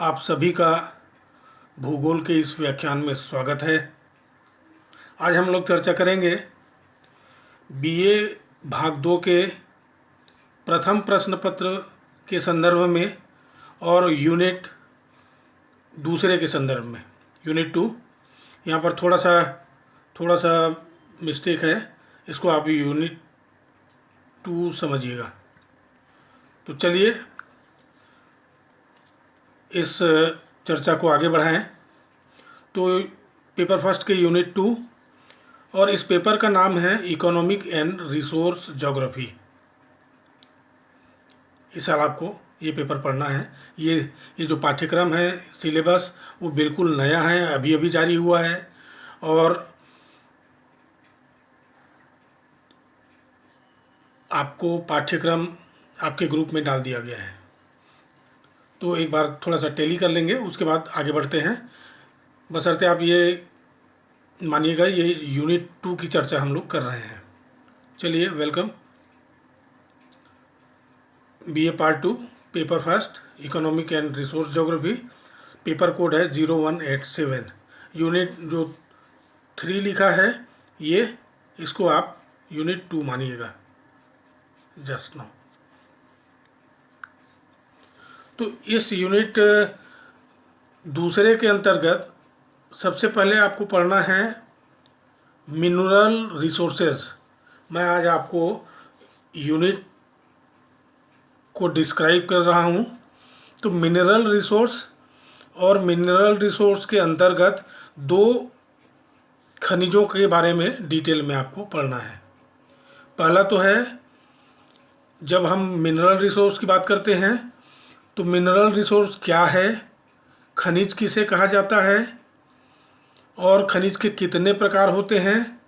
आप सभी का भूगोल के इस व्याख्यान में स्वागत है। आज हम लोग चर्चा करेंगे बीए भाग 2 के प्रथम प्रश्न पत्र के संदर्भ में और यूनिट दूसरे के संदर्भ में। यूनिट 2 यहाँ पर थोड़ा सा मिस्टेक है, इसको आप यूनिट 2 समझिएगा। तो चलिए इस चर्चा को आगे बढ़ाएं। तो पेपर फर्स्ट के यूनिट 2 और इस पेपर का नाम है इकोनॉमिक एंड रिसोर्स ज्योग्राफी। इस साल आपको ये पेपर पढ़ना है। ये जो पाठ्यक्रम है, सिलेबस, वो बिल्कुल नया है, अभी अभी जारी हुआ है और आपको पाठ्यक्रम आपके ग्रुप में डाल दिया गया है। तो एक बार थोड़ा सा टैली कर लेंगे, उसके बाद आगे बढ़ते हैं। बशर्ते आप ये मानिएगा, ये यूनिट 2 की चर्चा हम लोग कर रहे हैं। चलिए, welcome. BA part 2 paper first economic and resource geography. Paper code है 0187। यूनिट जो 3 लिखा है, ये इसको आप यूनिट 2 मानिएगा जस्ट नाउ। तो इस यूनिट दूसरे के अंतर्गत सबसे पहले आपको पढ़ना है मिनरल रिसोर्सेज। मैं आज आपको यूनिट को डिस्क्राइब कर रहा हूँ। तो मिनरल रिसोर्स और मिनरल रिसोर्स के अंतर्गत 2 खनिजों के बारे में डिटेल में आपको पढ़ना है। पहला तो है, जब हम मिनरल रिसोर्स की बात करते हैं तो मिनरल रिसोर्स क्या है, खनिज किसे कहा जाता है और खनिज के कितने प्रकार होते हैं,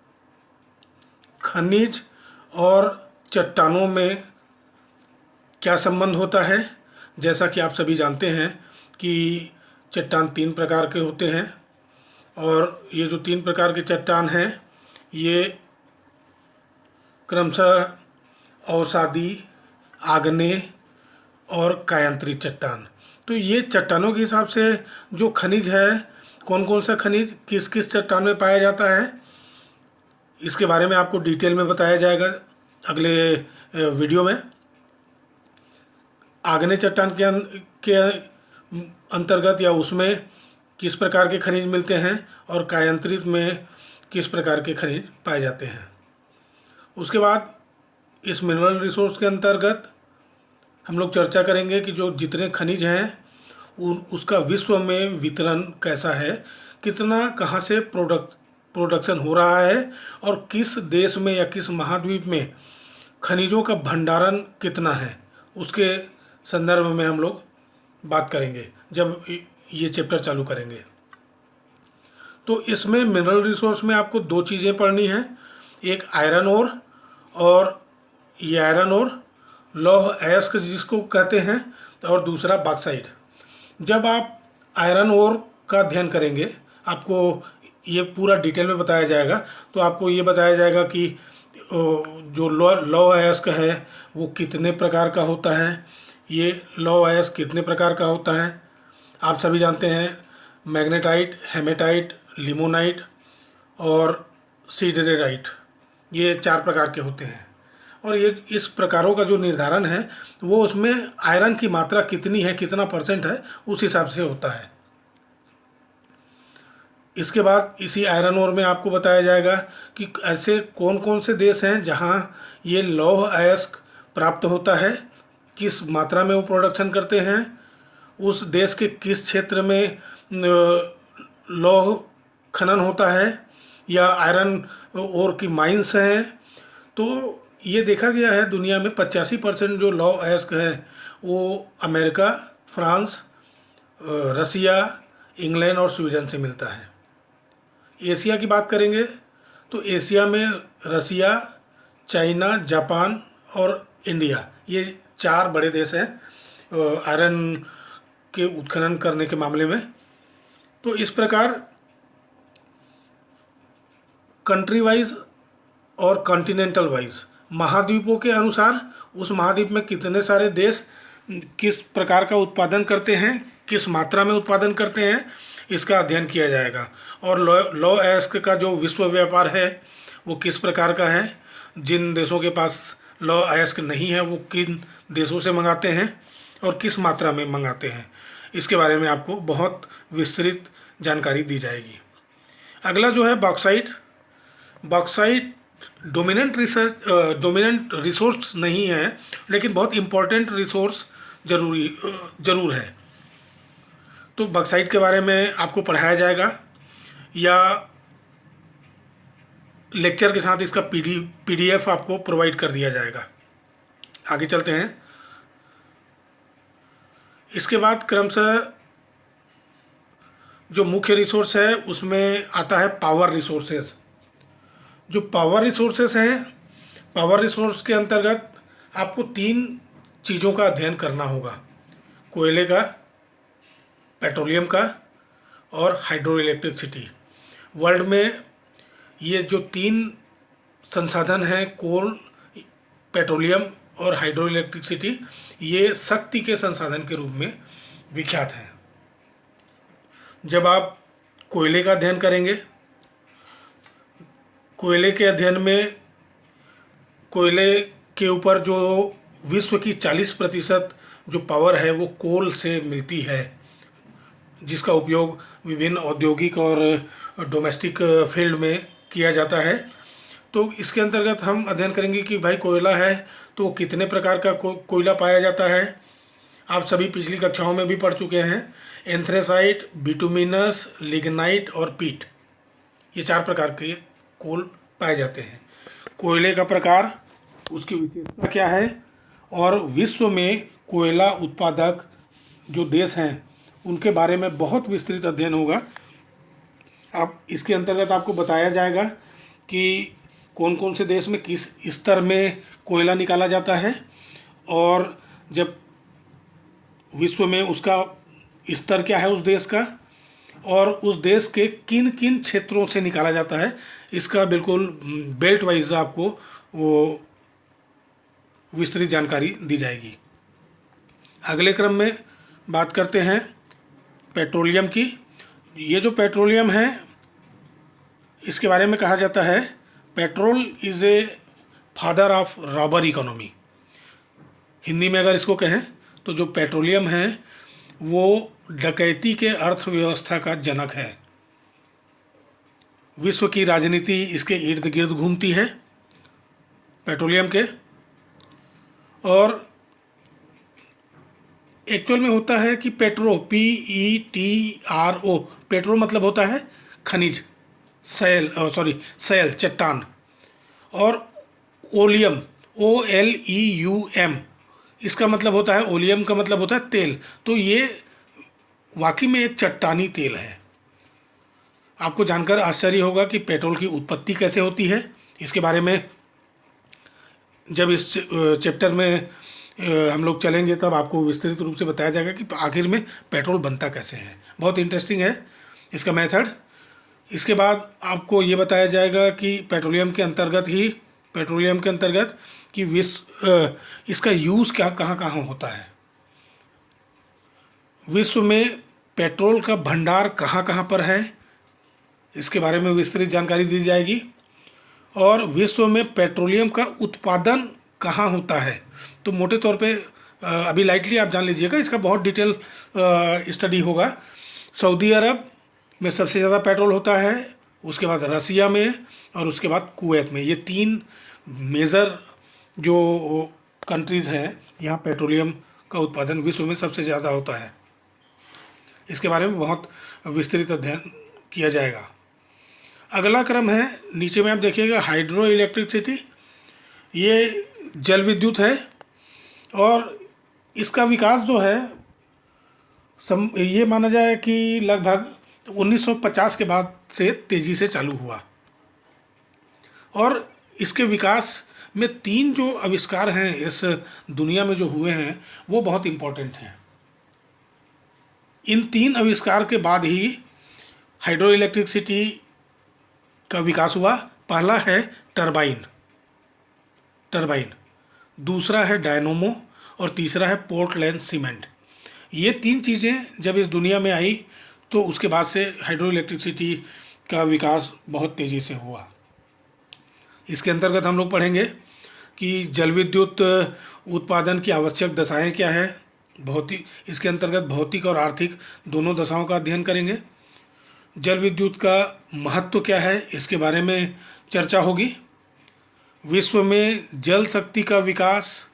खनिज और चट्टानों में क्या संबंध होता है। जैसा कि आप सभी जानते हैं कि चट्टान 3 प्रकार के होते हैं और ये जो 3 प्रकार के चट्टान हैं, ये क्रमशः अवसादी, आग्नेय और कायांतरित चट्टान। तो ये चट्टानों के हिसाब से जो खनिज है, कौन कौन सा खनिज किस किस चट्टान में पाया जाता है, इसके बारे में आपको डिटेल में बताया जाएगा अगले वीडियो में। आग्नेय चट्टान के अंतर्गत या उसमें किस प्रकार के खनिज मिलते हैं और कायांतरित में किस प्रकार के खनिज पाए जाते हैं। उसके बाद इस मिनरल रिसोर्स के अंतर्गत हम लोग चर्चा करेंगे कि जो जितने खनिज हैं उसका विश्व में वितरण कैसा है, कितना कहाँ से प्रोडक्शन हो रहा है और किस देश में या किस महाद्वीप में खनिजों का भंडारण कितना है, उसके संदर्भ में हम लोग बात करेंगे जब ये चैप्टर चालू करेंगे। तो इसमें मिनरल रिसोर्स में आपको 2 चीज़ें पढ़नी हैं, एक आयरन ओर और ये आयरन ओर लौह अयस्क जिसको कहते हैं, और दूसरा बॉक्साइट। जब आप आयरन ओर का अध्ययन करेंगे, आपको ये पूरा डिटेल में बताया जाएगा। तो आपको ये बताया जाएगा कि जो लौह अयस्क है वो कितने प्रकार का होता है, ये लौह अयस्क कितने प्रकार का होता है। आप सभी जानते हैं मैग्नेटाइट, हेमेटाइट, लिमोनाइट और सिडरेराइट, ये 4 प्रकार के होते हैं। और ये इस प्रकारों का जो निर्धारण है वो उसमें आयरन की मात्रा कितनी है, कितना % है, उस हिसाब से होता है। इसके बाद इसी आयरन ओर में आपको बताया जाएगा कि ऐसे कौन कौन से देश हैं जहां ये लौह अयस्क प्राप्त होता है, किस मात्रा में वो प्रोडक्शन करते हैं, उस देश के किस क्षेत्र में लौह खनन होता है या आयरन ओर की माइंस हैं। तो ये देखा गया है दुनिया में 85% जो लौह अयस्क है वो अमेरिका, फ्रांस, रसिया, इंग्लैंड और स्वीडन से मिलता है। एशिया की बात करेंगे तो एशिया में रसिया, चाइना, जापान और इंडिया, ये 4 बड़े देश हैं आयरन के उत्खनन करने के मामले में। तो इस प्रकार कंट्री वाइज और कॉन्टिनेंटल वाइज, महाद्वीपों के अनुसार उस महाद्वीप में कितने सारे देश किस प्रकार का उत्पादन करते हैं, किस मात्रा में उत्पादन करते हैं इसका अध्ययन किया जाएगा। और लौ अयस्क का जो विश्व व्यापार है वो किस प्रकार का है, जिन देशों के पास लौ अयस्क नहीं है वो किन देशों से मंगाते हैं और किस मात्रा में मंगाते हैं, इसके बारे में आपको बहुत विस्तृत जानकारी दी जाएगी। अगला जो है बॉक्साइट। बॉक्साइट डोमिनेंट रिसोर्स नहीं है, लेकिन बहुत इम्पोर्टेंट रिसोर्स ज़रूर है। तो बॉक्साइट के बारे में आपको पढ़ाया जाएगा या लेक्चर के साथ इसका PDF आपको प्रोवाइड कर दिया जाएगा। आगे चलते हैं। इसके बाद क्रमशः जो मुख्य रिसोर्स है उसमें आता है पावर रिसोर्सेज। जो पावर रिसोर्सेज हैं, पावर रिसोर्स के अंतर्गत आपको 3 चीज़ों का अध्ययन करना होगा: कोयले का, पेट्रोलियम का और हाइड्रो इलेक्ट्रिसिटी। वर्ल्ड में ये जो 3 संसाधन हैं, कोल, पेट्रोलियम और हाइड्रो इलेक्ट्रिसिटी, ये शक्ति के संसाधन के रूप में विख्यात हैं। जब आप कोयले का अध्ययन करेंगे, कोयले के अध्ययन में कोयले के ऊपर जो विश्व की 40% जो पावर है वो कोल से मिलती है, जिसका उपयोग विभिन्न औद्योगिक और डोमेस्टिक फील्ड में किया जाता है। तो इसके अंतर्गत हम अध्ययन करेंगे कि भाई कोयला है तो कितने प्रकार का कोयला पाया जाता है। आप सभी पिछली कक्षाओं में भी पढ़ चुके हैं, एंथ्रेसाइट, बिटुमिनस, लिग्नाइट और पीट, ये 4 प्रकार के कोल पाए जाते हैं। कोयले का प्रकार, उसकी विशेषता क्या है और विश्व में कोयला उत्पादक जो देश हैं उनके बारे में बहुत विस्तृत अध्ययन होगा। आप इसके अंतर्गत आपको बताया जाएगा कि कौन कौन से देश में किस स्तर में कोयला निकाला जाता है और जब विश्व में उसका स्तर क्या है उस देश का, और उस देश के किन किन क्षेत्रों से निकाला जाता है, इसका बिल्कुल बेल्ट वाइज आपको वो विस्तृत जानकारी दी जाएगी। अगले क्रम में बात करते हैं पेट्रोलियम की। ये जो पेट्रोलियम है इसके बारे में कहा जाता है petrol is a father of robber economy. Hindi में अगर इसको कहें तो जो पेट्रोलियम है वो डकैती के अर्थव्यवस्था का जनक है। विश्व की राजनीति इसके इर्द गिर्द घूमती है पेट्रोलियम के। और एक्चुअल में होता है कि पेट्रो, PETRO, पेट्रो मतलब होता है खनिज, सैल, चट्टान, और ओलियम, OLEUM, इसका मतलब होता है, ओलियम का मतलब होता है तेल। तो ये वाकई में एक चट्टानी तेल है। आपको जानकर आश्चर्य होगा कि पेट्रोल की उत्पत्ति कैसे होती है। इसके बारे में जब इस चैप्टर में हम लोग चलेंगे तब आपको विस्तृत रूप से बताया जाएगा कि आखिर में पेट्रोल बनता कैसे है। बहुत इंटरेस्टिंग है इसका मेथड। इसके बाद आपको ये बताया जाएगा कि पेट्रोलियम के अंतर्गत कि इसका यूज़ कहाँ कहाँ होता है, विश्व में पेट्रोल का भंडार कहाँ कहाँ पर है, इसके बारे में विस्तृत जानकारी दी जाएगी। और विश्व में पेट्रोलियम का उत्पादन कहाँ होता है। तो मोटे तौर पे अभी लाइटली आप जान लीजिएगा, इसका बहुत डिटेल स्टडी होगा। सऊदी अरब में सबसे ज़्यादा पेट्रोल होता है, उसके बाद रसिया में और उसके बाद कुवैत में। ये 3 मेजर जो कंट्रीज़ हैं यहाँ पेट्रोलियम का उत्पादन विश्व में सबसे ज़्यादा होता है। इसके बारे में बहुत विस्तृत अध्ययन किया जाएगा। अगला क्रम है, नीचे में आप देखिएगा हाइड्रो इलेक्ट्रिसिटी। ये जल विद्युत है और इसका विकास जो है ये माना जाए कि लगभग 1950 के बाद से तेज़ी से चालू हुआ। और इसके विकास में 3 जो आविष्कार हैं इस दुनिया में जो हुए हैं वो बहुत इम्पोर्टेंट हैं। इन 3 आविष्कार के बाद ही हाइड्रो इलेक्ट्रिसिटी का विकास हुआ। पहला है टरबाइन, दूसरा है डायनोमो और तीसरा है पोर्टलैंड सीमेंट। ये तीन चीज़ें जब इस दुनिया में आई तो उसके बाद से हाइड्रो इलेक्ट्रिसिटी का विकास बहुत तेज़ी से हुआ। इसके अंतर्गत हम लोग पढ़ेंगे कि जल विद्युत उत्पादन की आवश्यक दशाएं क्या है। भौतिक, इसके अंतर्गत भौतिक और आर्थिक दोनों दशाओं का अध्ययन करेंगे। जल विद्युत का महत्व क्या है, इसके बारे में चर्चा होगी। विश्व में जल शक्ति का विकास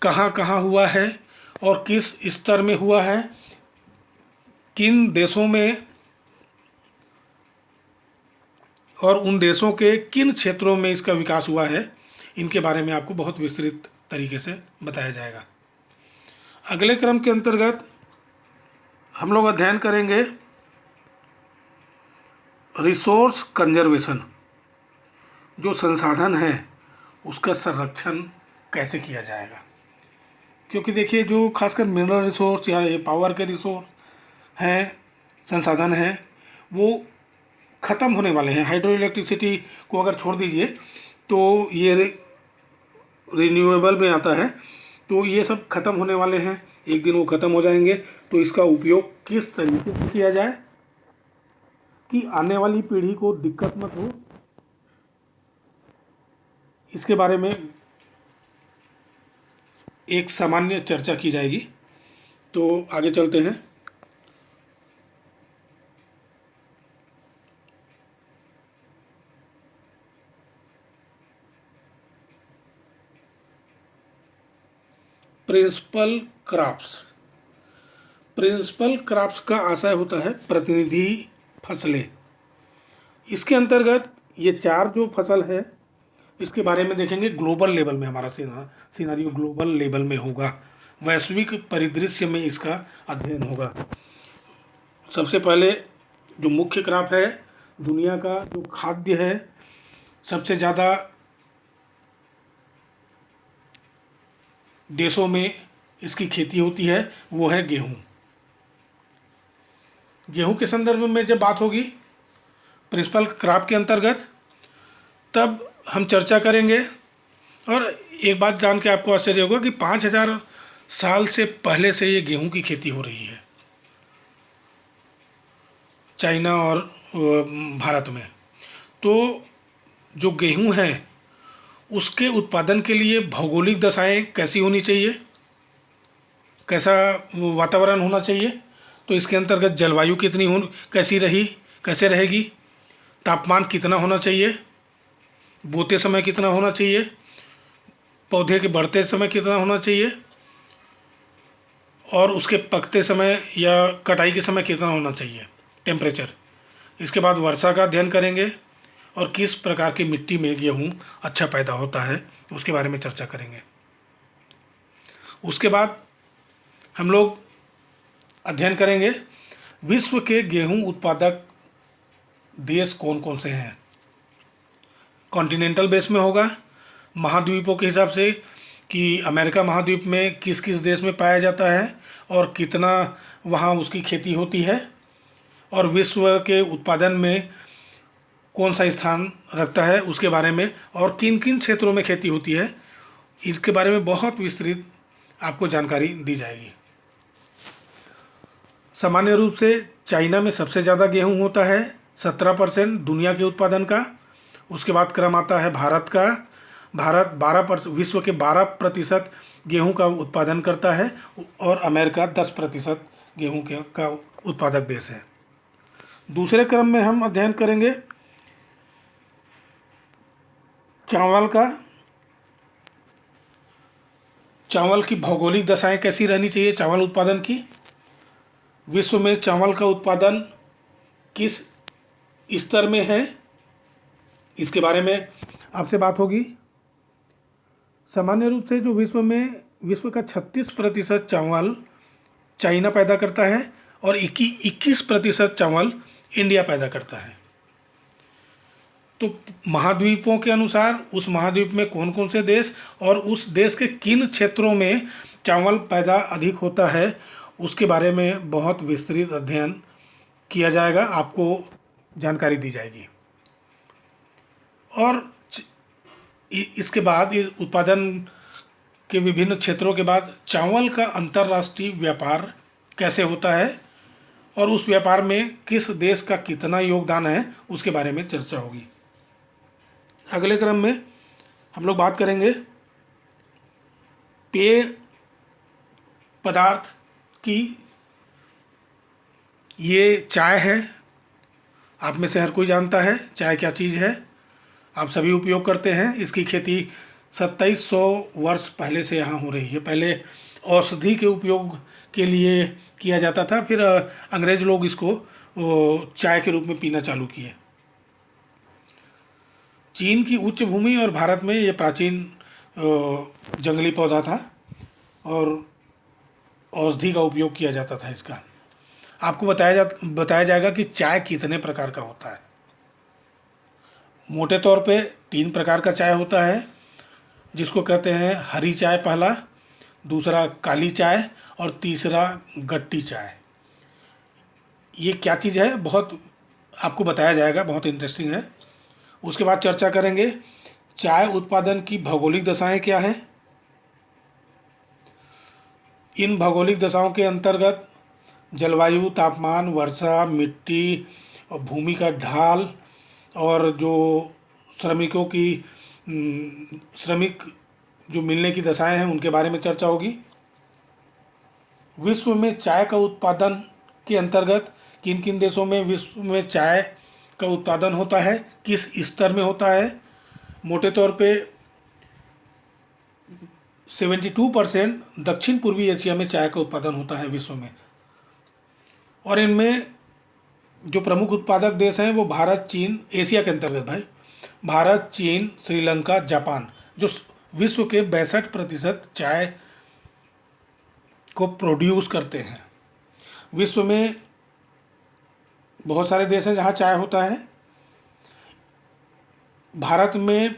कहाँ कहाँ हुआ है और किस स्तर में हुआ है, किन देशों में और उन देशों के किन क्षेत्रों में इसका विकास हुआ है, इनके बारे में आपको बहुत विस्तृत तरीके से बताया जाएगा। अगले क्रम के अंतर्गत हम लोग अध्ययन करेंगे रिसोर्स कंजर्वेशन, जो संसाधन है उसका संरक्षण कैसे किया जाएगा। क्योंकि देखिए, जो खासकर मिनरल रिसोर्स या ये पावर के रिसोर्स हैं, संसाधन हैं, वो ख़त्म होने वाले हैं। हाइड्रो इलेक्ट्रिसिटी को अगर छोड़ दीजिए तो ये रिन्यूएबल में आता है, तो ये सब ख़त्म होने वाले हैं, एक दिन वो ख़त्म हो जाएंगे। तो इसका उपयोग किस तरीके से किया जाए कि आने वाली पीढ़ी को दिक्कत मत हो, इसके बारे में एक सामान्य चर्चा की जाएगी। तो आगे चलते हैं। Principal crops. प्रिंसिपल क्रॉप्स का आशय होता है प्रतिनिधि फसलें। इसके अंतर्गत ये चार जो फसल है, इसके बारे में देखेंगे। ग्लोबल लेवल में हमारा सिनारियो ग्लोबल लेवल में होगा, वैश्विक परिदृश्य में इसका अध्ययन होगा। सबसे पहले जो मुख्य क्रॉप है, दुनिया का जो खाद्य है, सबसे ज़्यादा देशों में इसकी खेती होती है, वो है गेहूँ। गेहूँ के संदर्भ में जब बात होगी प्रिंसिपल क्रॉप के अंतर्गत, तब हम चर्चा करेंगे। और एक बात जान के आपको आश्चर्य होगा कि 5000 साल से पहले से ये गेहूं की खेती हो रही है चाइना और भारत में। तो जो गेहूं है उसके उत्पादन के लिए भौगोलिक दशाएं कैसी होनी चाहिए, कैसा वातावरण होना चाहिए, तो इसके अंतर्गत जलवायु कितनी कैसे रहेगी, तापमान कितना होना चाहिए, बोते समय कितना होना चाहिए, पौधे के बढ़ते समय कितना होना चाहिए, और उसके पकते समय या कटाई के समय कितना होना चाहिए, टेम्परेचर। इसके बाद वर्षा का अध्ययन करेंगे और किस प्रकार की मिट्टी में गेहूँ अच्छा पैदा होता है उसके बारे में चर्चा करेंगे। उसके बाद हम लोग अध्ययन करेंगे विश्व के गेहूँ उत्पादक देश कौन कौन से हैं। कॉन्टिनेंटल बेस में होगा, महाद्वीपों के हिसाब से कि अमेरिका महाद्वीप में किस किस देश में पाया जाता है और कितना वहाँ उसकी खेती होती है, और विश्व के उत्पादन में कौन सा स्थान रखता है उसके बारे में, और किन किन क्षेत्रों में खेती होती है, इनके बारे में बहुत विस्तृत आपको जानकारी दी जाएगी। सामान्य रूप से चाइना में सबसे ज़्यादा गेहूँ होता है, 17% दुनिया के उत्पादन का। उसके बाद क्रम आता है भारत का। भारत 12% विश्व के 12% गेहूँ का उत्पादन करता है, और अमेरिका 10% गेहूँ का उत्पादक देश है। दूसरे क्रम में हम अध्ययन करेंगे चावल का। चावल की भौगोलिक दशाएं कैसी रहनी चाहिए चावल उत्पादन की, विश्व में चावल का उत्पादन किस स्तर में है, इसके बारे में आपसे बात होगी। सामान्य रूप से जो विश्व का 36% चावल चाइना पैदा करता है और 21% चावल इंडिया पैदा करता है। तो महाद्वीपों के अनुसार उस महाद्वीप में कौन कौन से देश और उस देश के किन क्षेत्रों में चावल पैदा अधिक होता है उसके बारे में बहुत विस्तृत अध्ययन किया जाएगा, आपको जानकारी दी जाएगी। और इसके बाद इस उत्पादन के विभिन्न क्षेत्रों के बाद चावल का अंतर्राष्ट्रीय व्यापार कैसे होता है और उस व्यापार में किस देश का कितना योगदान है उसके बारे में चर्चा होगी। अगले क्रम में हम लोग बात करेंगे पेय पदार्थ की। ये चाय है। आप में से हर कोई जानता है चाय क्या चीज़ है, आप सभी उपयोग करते हैं। इसकी खेती 2700 वर्ष पहले से यहाँ हो रही है। पहले औषधि के उपयोग के लिए किया जाता था, फिर अंग्रेज लोग इसको चाय के रूप में पीना चालू किए। चीन की उच्च भूमि और भारत में ये प्राचीन जंगली पौधा था और औषधि का उपयोग किया जाता था इसका। आपको बताया जाएगा कि चाय कितने प्रकार का होता है। मोटे तौर पे 3 प्रकार का चाय होता है, जिसको कहते हैं हरी चाय पहला, दूसरा काली चाय और तीसरा गट्टी चाय। ये क्या चीज़ है बहुत आपको बताया जाएगा, बहुत इंटरेस्टिंग है। उसके बाद चर्चा करेंगे चाय उत्पादन की भौगोलिक दशाएं क्या हैं। इन भौगोलिक दशाओं के अंतर्गत जलवायु, तापमान, वर्षा, मिट्टी और भूमि का ढाल और जो श्रमिक जो मिलने की दशाएं हैं उनके बारे में चर्चा होगी। विश्व में चाय का उत्पादन के अंतर्गत किन किन देशों में विश्व में चाय का उत्पादन होता है, किस स्तर में होता है। मोटे तौर पे 72% दक्षिण पूर्वी एशिया में चाय का उत्पादन होता है विश्व में। और इनमें जो प्रमुख उत्पादक देश हैं वो भारत, चीन, एशिया के अंतर्गत भाई, भारत, चीन, श्रीलंका, जापान, जो विश्व के 62% चाय को प्रोड्यूस करते हैं। विश्व में बहुत सारे देश हैं जहाँ चाय होता है। भारत में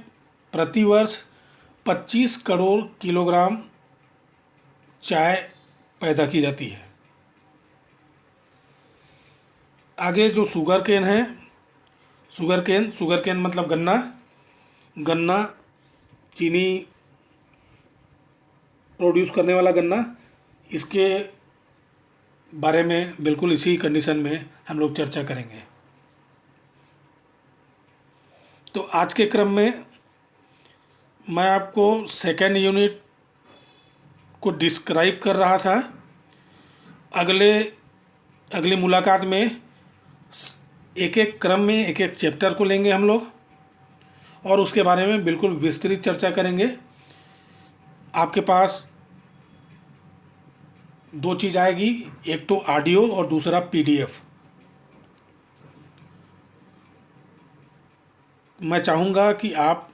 प्रतिवर्ष 25 करोड़ किलोग्राम चाय पैदा की जाती है। आगे जो शुगर केन है, शुगर केन मतलब गन्ना, चीनी प्रोड्यूस करने वाला गन्ना, इसके बारे में बिल्कुल इसी कंडीशन में हम लोग चर्चा करेंगे। तो आज के क्रम में मैं आपको सेकेंड यूनिट को डिस्क्राइब कर रहा था। अगली मुलाकात में एक एक क्रम में एक एक चैप्टर को लेंगे हम लोग और उसके बारे में बिल्कुल विस्तृत चर्चा करेंगे। आपके पास 2 चीज़ आएगी, एक तो ऑडियो और दूसरा PDF। मैं चाहूँगा कि आप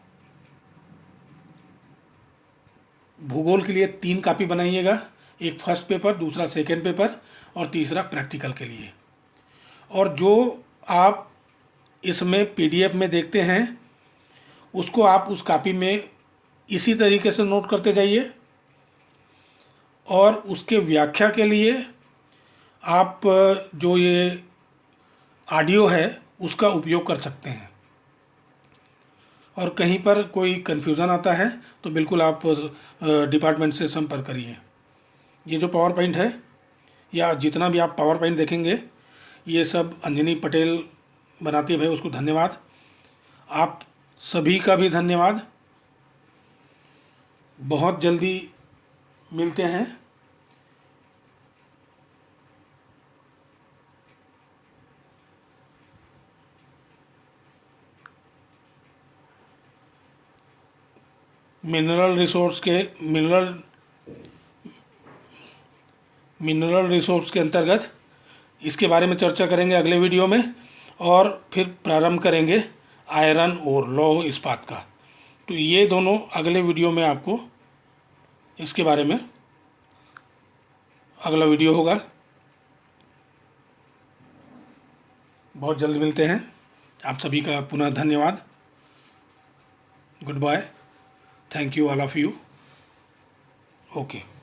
भूगोल के लिए 3 कॉपी बनाइएगा, एक फर्स्ट पेपर, दूसरा सेकंड पेपर और तीसरा प्रैक्टिकल के लिए। और जो आप इसमें PDF में देखते हैं उसको आप उस कॉपी में इसी तरीके से नोट करते जाइए और उसके व्याख्या के लिए आप जो ये ऑडियो है उसका उपयोग कर सकते हैं। और कहीं पर कोई कन्फ्यूज़न आता है तो बिल्कुल आप डिपार्टमेंट से संपर्क करिए। ये जो पावर पॉइंट है या जितना भी आप पावर पॉइंट देखेंगे ये सब अंजनी पटेल बनाती है भाई, उसको धन्यवाद। आप सभी का भी धन्यवाद। बहुत जल्दी मिलते हैं। मिनरल रिसोर्स के अंतर्गत इसके बारे में चर्चा करेंगे अगले वीडियो में और फिर प्रारंभ करेंगे आयरन और लौह इस्पात का। तो ये दोनों अगले वीडियो में आपको इसके बारे में अगला वीडियो होगा। बहुत जल्द मिलते हैं। आप सभी का पुनः धन्यवाद। Goodbye. Thank you all of you. Okay.